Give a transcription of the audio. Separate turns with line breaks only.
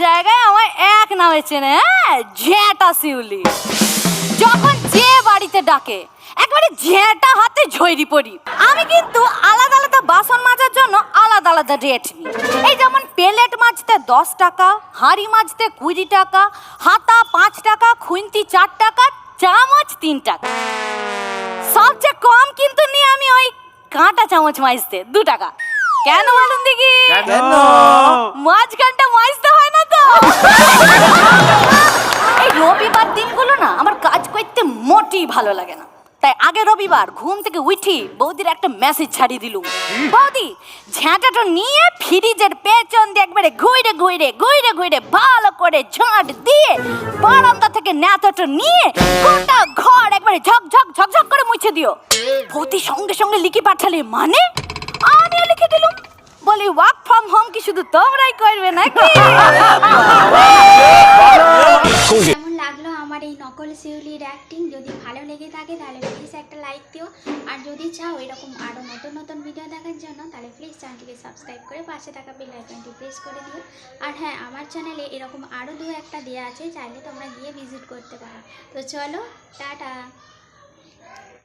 জায়গায় আমার এক নামে চেনে, হ্যাঁ, ঝ্যাঁটা শিউলি। যখন যে বাড়িতে ডাকে একবারে ঝ্যাঁটা হাতে ঝইরি পড়ি। আমি কিন্তু আলাদা আলাদা বাসন মাজার জন্য আলাদা আলাদা রেট নিই। এই যেমন প্লেট মাজতে 10 টাকা, হাঁড়ি মাজতে 20 টাকা, হাতা 5 টাকা, খুন্তি 4 টাকা, চামচ 3 টাকা। সবচেয়ে কম কিন্তু নিই আমি ওই কাঁটা চামচ মাজতে 2 টাকা। কেন বলুন দেখি? মাঝখানটা মাজতে হয় না তো। এই রবিবার দিনগুলো না আমার কাজ করতে মোটেই ভালো লাগে না। তাই আগে রবিবার ঘুম থেকে উঠি বৌদির একটা মেসেজ ছাড়িয়ে দিলুম, বৌদি ঝ্যাঁটাটা নিয়ে ফ্রিজের পেছন দিয়ে একবারে ঘুরে ঘুরে ঘুরে ঘুরে ভালো করে ঝাঁট দিয়ে বারান্দা থেকে ন্যাতাটা নিয়ে গোটা ঘর একবারে ঝকঝক ঝকঝক করে মুছে দিও। বৌদি সঙ্গে সঙ্গে লিখে পাঠালে, মানে? আমিও লিখে দিলুম, বলি ওয়ার্ক ফ্রম হোম কি শুধু তোমরাই করবে নাকি?
কেমন লাগলো আমার এই নকল শিউলির অ্যাক্টিং? যদি ভালো লেগে থাকে তাহলে প্লিজ একটা লাইক দিও, আর যদি চাও এরকম আরও নতুন নতুন ভিডিও দেখার জন্য তাহলে প্লিজ চ্যানেলটিকে সাবস্ক্রাইব করে পাশে থাকা বেল আইকনটি প্রেস করে দিও। আর হ্যাঁ, আমার চ্যানেলে এরকম আরও 2-1টা দেওয়া আছে, চাইলে তোমরা গিয়ে ভিজিট করতে পারো। তো চলো, টাটা।